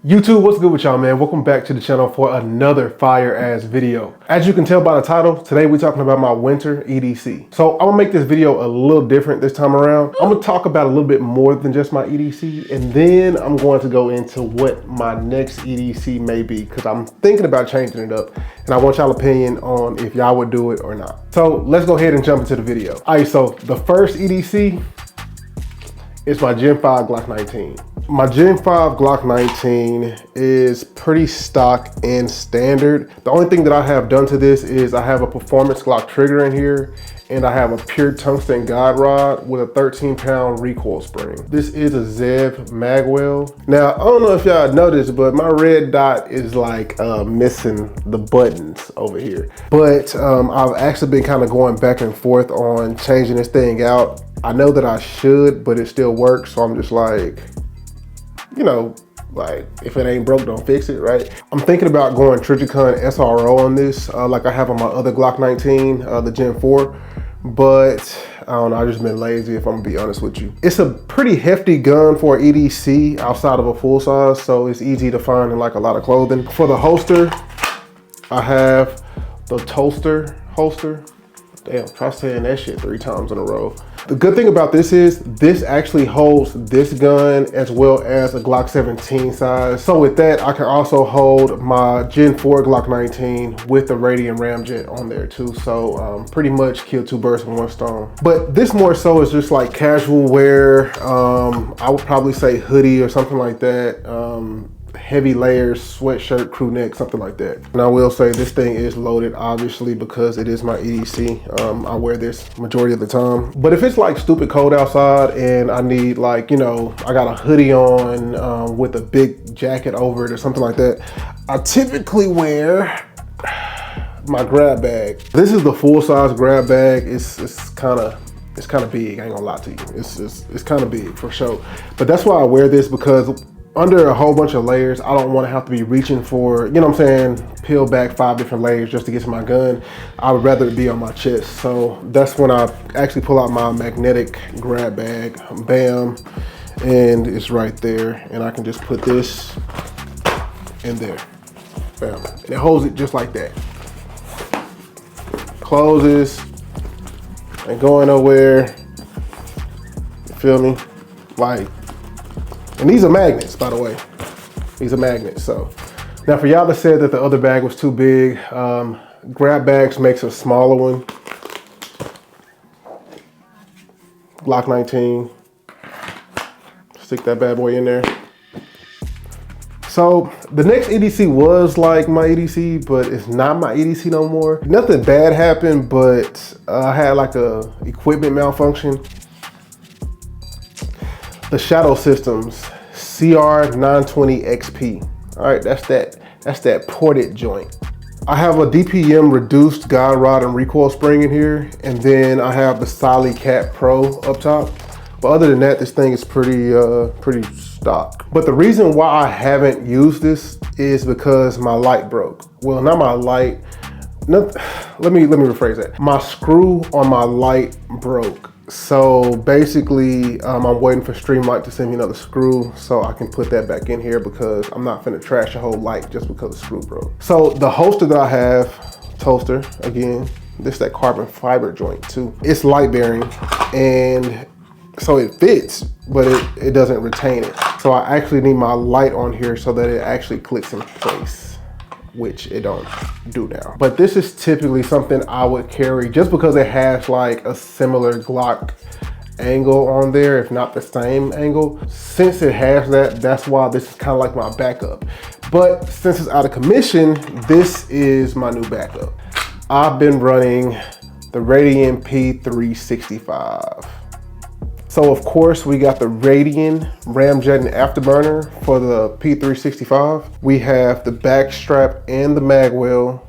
YouTube, what's good with y'all, man? Welcome back to the channel for another fire ass video. As you can tell by the title, today we're talking about my winter EDC. So I'm gonna make this video a little different this time around. I'm gonna talk about a little bit more than just my EDC, and then I'm going to go into what my next EDC may be, because I'm thinking about changing it up, and I want y'all opinion on if y'all would do it or not. So let's go ahead and jump into the video. All right, so the first EDC is my Gen 5 Glock 19. My Gen 5 Glock 19 is pretty stock and standard. The only thing that I have done to this is I have a performance Glock trigger in here, and I have a pure tungsten guide rod with a 13-pound recoil spring. This is a Zev magwell. Now, I don't know if y'all noticed, but my red dot is like missing the buttons over here. But I've actually been kind of going back and forth on changing this thing out. I know that I should, but it still works, so I'm just like, you know, like if it ain't broke, don't fix it, right? I'm thinking about going Trijicon SRO on this, like I have on my other Glock 19, the Gen 4, but I don't know, I've just been lazy if I'm gonna be honest with you. It's a pretty hefty gun for EDC outside of a full size, so it's easy to find in like a lot of clothing. For the holster, I have the Toaster holster. Damn, try saying that shit 3 times in a row. The good thing about this is this actually holds this gun as well as a Glock 17 size. So with that, I can also hold my Gen 4 Glock 19 with the Radian Ramjet on there too. So pretty much kill 2 birds with 1 stone. But this more so is just like casual wear. I would probably say hoodie or something like that. Heavy layers, sweatshirt, crew neck, something like that. And I will say this thing is loaded, obviously, because it is my EDC. I wear this majority of the time. But if it's like stupid cold outside and I need, like, you know, I got a hoodie on with a big jacket over it or something like that, I typically wear my grab bag. This is the full size grab bag. It's kind of big, I ain't gonna lie to you. It's kind of big for sure. But that's why I wear this, because under a whole bunch of layers, I don't want to have to be reaching for, you know what I'm saying, peel back 5 different layers just to get to my gun. I would rather it be on my chest. So that's when I actually pull out my magnetic grab bag, bam, and it's right there. And I can just put this in there, bam. And it holds it just like that. Closes, ain't going nowhere, you feel me? Like, and these are magnets, by the way. These are magnets, so. Now for y'all that said that the other bag was too big, grab bags makes a smaller one. Glock 19. Stick that bad boy in there. So the next EDC was like my EDC, but it's not my EDC no more. Nothing bad happened, but I had like a equipment malfunction. The Shadow Systems CR920XP. All right, that's that ported joint. I have a DPM reduced guide rod and recoil spring in here, and then I have the Solly Cat Pro up top. But other than that, this thing is pretty stock. But the reason why I haven't used this is because my light broke. Well, not my light. Let me rephrase that. My screw on my light broke. So basically, I'm waiting for Streamlight to send me another screw so I can put that back in here, because I'm not finna trash a whole light just because the screw broke. So the holster that I have, Toaster, again, this is that carbon fiber joint too. It's light bearing, and so it fits, but it doesn't retain it. So I actually need my light on here so that it actually clicks in place, which it don't do now. But this is typically something I would carry just because it has like a similar Glock angle on there, if not the same angle. Since it has that, that's why this is kind of like my backup. But since it's out of commission, this is my new backup. I've been running the Radian P365. So of course we got the Radian Ramjet and Afterburner for the P365. We have the back strap and the magwell,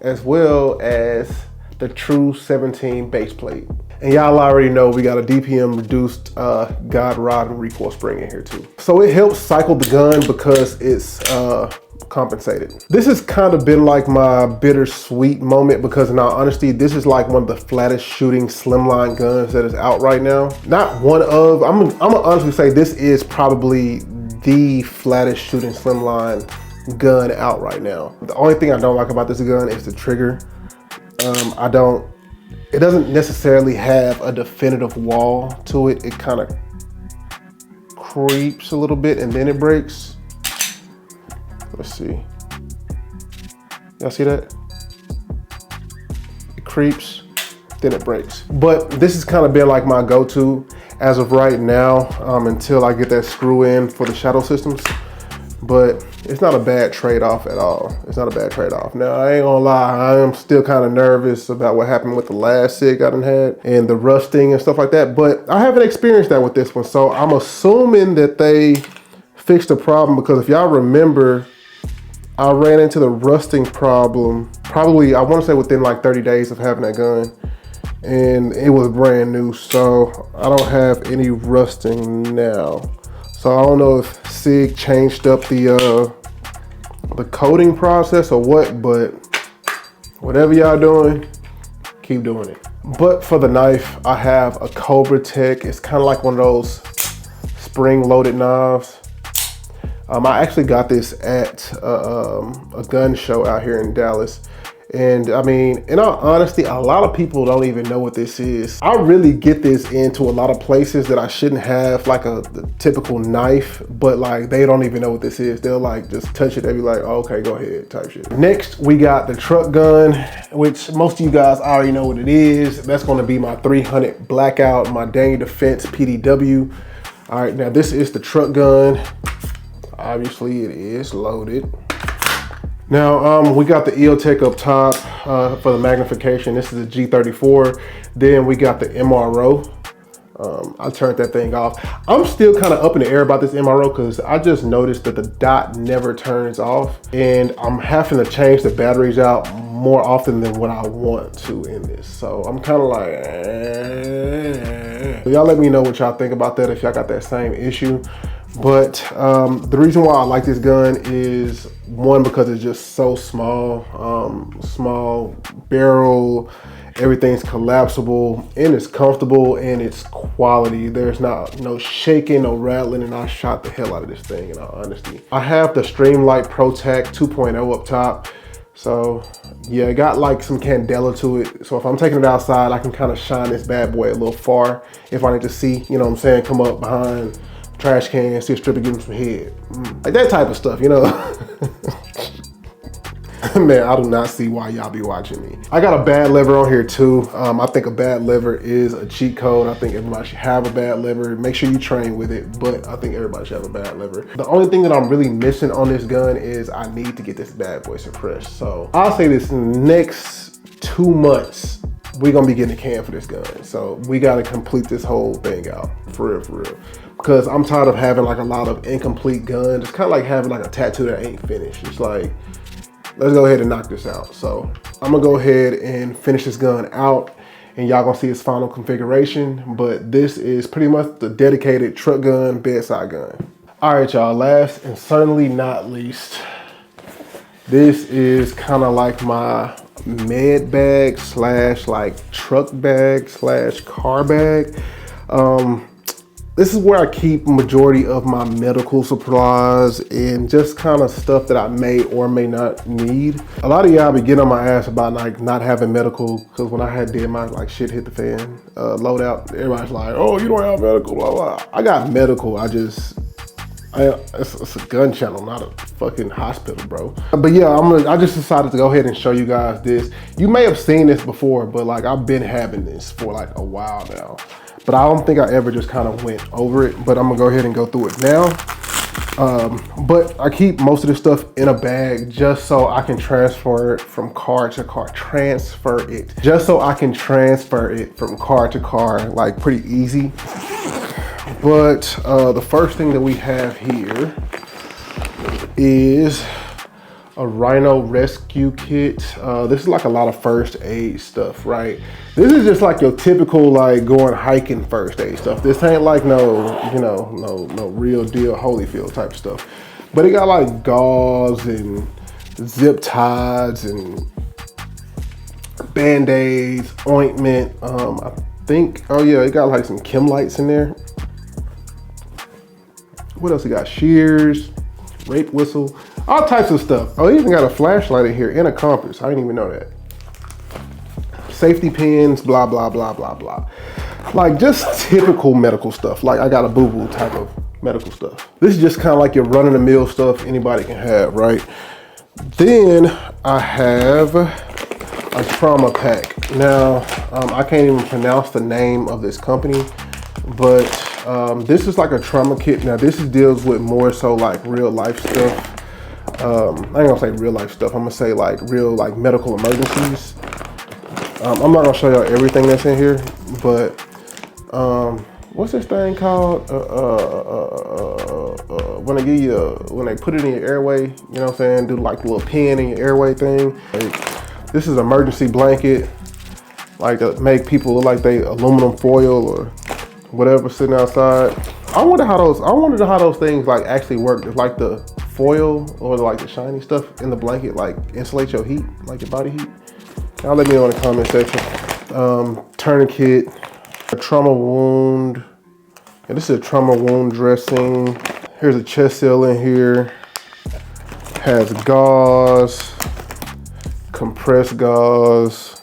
as well as the true 17 base plate. And y'all already know we got a DPM reduced guide rod and recoil spring in here too. So it helps cycle the gun because it's compensated. This has kind of been like my bittersweet moment, because in all honesty, this is like one of the flattest shooting slimline guns that is out right now. Not one of, I'm gonna honestly say this is probably the flattest shooting slimline gun out right now. The only thing I don't like about this gun is the trigger. It doesn't necessarily have a definitive wall to it. It kind of creeps a little bit and then it breaks. Let's see. Y'all see that? It creeps, then it breaks. But this has kind of been like my go-to as of right now, until I get that screw in for the shadow systems. But it's not a bad trade-off at all. It's not a bad trade-off. Now, I ain't gonna lie, I am still kind of nervous about what happened with the last Sig I done had and the rusting and stuff like that, but I haven't experienced that with this one. So I'm assuming that they fixed the problem, because if y'all remember, I ran into the rusting problem probably, I wanna say within like 30 days of having that gun, and it was brand new. So I don't have any rusting now. So I don't know if Sig changed up the coating process or what, but whatever y'all doing, keep doing it. But for the knife, I have a Cobra Tech. It's kind of like one of those spring-loaded knives. I actually got this at a gun show out here in Dallas. And I mean, in all honesty, a lot of people don't even know what this is. I really get this into a lot of places that I shouldn't have, like the typical knife, but like they don't even know what this is. They'll like just touch it, they'll be like, oh, okay, go ahead, type shit. Next, we got the truck gun, which most of you guys already know what it is. That's gonna be my 300 Blackout, my Daniel Defense PDW. All right, now this is the truck gun. Obviously it is loaded. Now, we got the EOTech up top for the magnification. This is a G34. Then we got the MRO. I turned that thing off. I'm still kind of up in the air about this MRO because I just noticed that the dot never turns off, and I'm having to change the batteries out more often than what I want to in this. So I'm kind of like, Y'all let me know what y'all think about that if y'all got that same issue. But the reason why I like this gun is, one, because it's just so small, small barrel, everything's collapsible, and it's comfortable, and it's quality. There's no shaking, no rattling, and I shot the hell out of this thing, in all honesty. I have the Streamlight ProTac 2.0 up top. So yeah, it got like some candela to it. So if I'm taking it outside, I can kind of shine this bad boy a little far if I need to see, you know what I'm saying, come up behind trash can, see a stripper, give him some head. Like that type of stuff, you know? Man, I do not see why y'all be watching me. I got a bad lever on here too. I think a bad lever is a cheat code. I think everybody should have a bad lever. Make sure you train with it, but I think everybody should have a bad lever. The only thing that I'm really missing on this gun is I need to get this bad boy suppressed. So I'll say this, in the next 2 months, we're gonna be getting a can for this gun. So we gotta complete this whole thing out, for real, for real. Because I'm tired of having like a lot of incomplete guns. It's kind of like having like a tattoo that ain't finished. It's like, let's go ahead and knock this out. So I'm gonna go ahead and finish this gun out, and y'all gonna see its final configuration. But this is pretty much the dedicated truck gun, bedside gun. All right, y'all, last and certainly not least, this is kind of like my med bag slash like truck bag slash car bag. This is where I keep majority of my medical supplies and just kind of stuff that I may or may not need. A lot of y'all be getting on my ass about like not having medical, because when I did my like shit hit the fan loadout, everybody's like, oh, you don't have medical, blah, blah. I got medical, it's a gun channel, not a fucking hospital, bro. But yeah, I just decided to go ahead and show you guys this. You may have seen this before, but like I've been having this for like a while now. But I don't think I ever just kind of went over it, but I'm gonna go ahead and go through it now. But I keep most of this stuff in a bag just so I can transfer it from car to car, just so I can transfer it from car to car, like pretty easy. But the first thing that we have here is a Rhino rescue kit. This is like a lot of first aid stuff, right? This is just like your typical like going hiking first aid stuff. This ain't like no real deal Holyfield type stuff. But it got like gauze and zip ties and band-aids, ointment. I think, oh yeah, it got like some chem lights in there. What else he got? Shears, rape whistle, all types of stuff. Oh, he even got a flashlight in here and a compass. I didn't even know that. Safety pins, blah, blah, blah, blah, blah. Like just typical medical stuff. Like I got a boo-boo type of medical stuff. This is just kind of like your run-of-the-mill stuff anybody can have, right? Then I have a trauma pack. Now, I can't even pronounce the name of this company, but this is like a trauma kit. Now this deals with more so like real life stuff. I ain't gonna say real life stuff. I'm gonna say like real like medical emergencies. I'm not gonna show y'all everything that's in here, but what's this thing called? When they give you, when they put it in your airway, you know what I'm saying? Do like a little pin in your airway thing. Like, this is an emergency blanket, like to make people look like they aluminum foil or whatever sitting outside. I wonder how those things like actually work. It's like the foil or like the shiny stuff in the blanket like insulate your heat, like your body heat. Y'all let me know in the comment section. Tourniquet, a trauma wound. And this is a trauma wound dressing. Here's a chest seal in here. Has gauze, compressed gauze,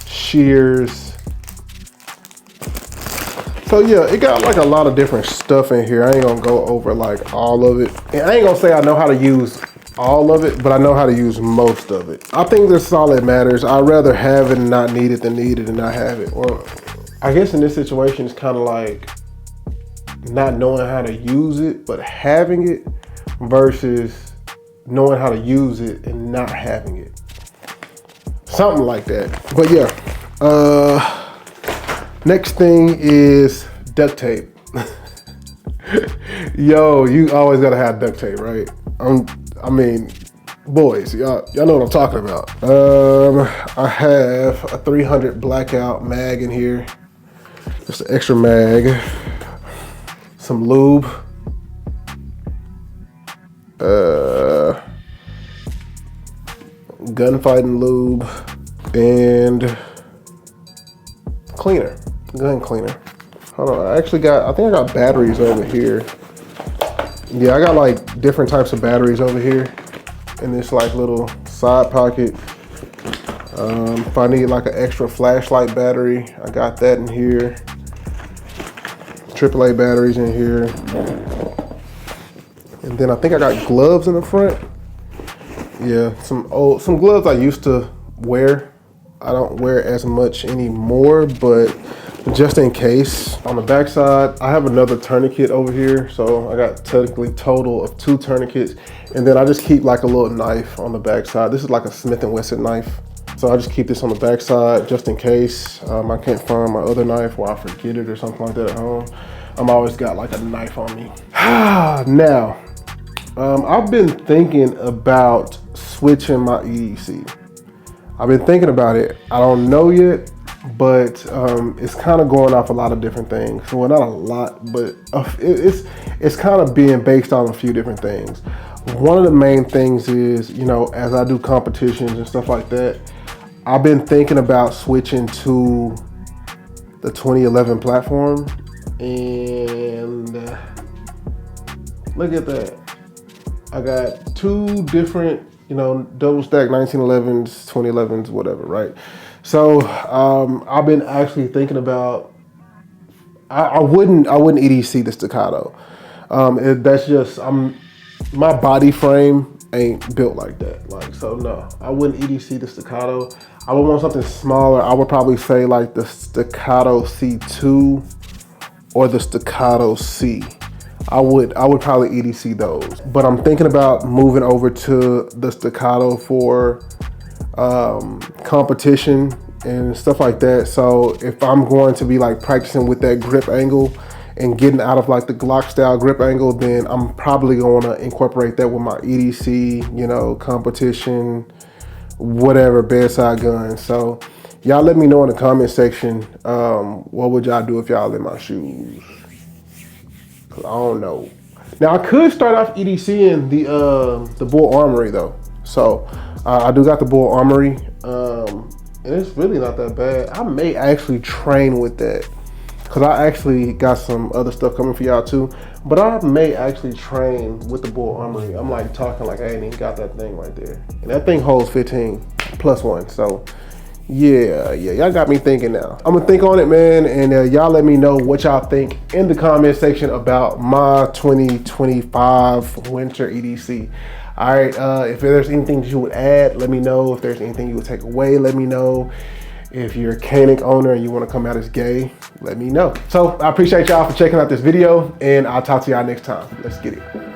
shears. So yeah, it got like a lot of different stuff in here. I ain't gonna go over like all of it. And I ain't gonna say I know how to use all of it, but I know how to use most of it. I think that's all that matters. I'd rather have it and not need it than need it and not have it. Or I guess in this situation, it's kind of like not knowing how to use it, but having it versus knowing how to use it and not having it. Something like that. But yeah, next thing is duct tape. Yo, you always gotta have duct tape, right? I mean, boys, y'all know what I'm talking about. I have a 300 blackout mag in here. Just an extra mag. Some lube. Gunfighting lube. And cleaner. Gun cleaner. Hold on, I think I got batteries over here. Yeah, I got like different types of batteries over here in this like little side pocket. If I need like an extra flashlight battery, I got that in here. AAA batteries in here. And then I think I got gloves in the front. Yeah, some gloves I used to wear. I don't wear as much anymore, but just in case. On the back side, I have another tourniquet over here. So I got technically total of 2 tourniquets. And then I just keep like a little knife on the back side. This is like a Smith & Wesson knife. So I just keep this on the back side just in case I can't find my other knife or I forget it or something like that at home. I'm always got like a knife on me. Now, I've been thinking about switching my EDC. I've been thinking about it. I don't know yet, but it's kind of going off a lot of different things. Well, not a lot, but it's kind of being based on a few different things. One of the main things is, you know, as I do competitions and stuff like that, I've been thinking about switching to the 2011 platform. And look at that. I got 2 different, you know, double stack 1911s, 2011s, whatever, right? So I've been actually thinking about, I wouldn't EDC the staccato. That's just, my body frame ain't built like that. Like, so no, I wouldn't EDC the staccato. I would want something smaller. I would probably say like the staccato C2 or the staccato C. I would probably EDC those. But I'm thinking about moving over to the staccato for competition and stuff like that. So if I'm going to be like practicing with that grip angle and getting out of like the Glock style grip angle, then I'm probably going to incorporate that with my EDC, you know, competition, whatever, bedside gun. So y'all let me know in the comment section, what would y'all do if y'all in my shoes? Cause I don't know. Now I could start off EDCing the Bull Armory though. So I do got the Bull Armory, and it's really not that bad. I may actually train with that because I actually got some other stuff coming for y'all too. But I may actually train with the Bull Armory. I'm like talking like I ain't even got that thing right there. And that thing holds 15 plus 1. So yeah, y'all got me thinking now. I'm gonna think on it, man, and y'all let me know what y'all think in the comment section about my 2025 winter EDC. All right, if there's anything that you would add, let me know. If there's anything you would take away, let me know. If you're a Canic owner and you want to come out as gay, let me know. So I appreciate y'all for checking out this video, and I'll talk to y'all next time. Let's get it.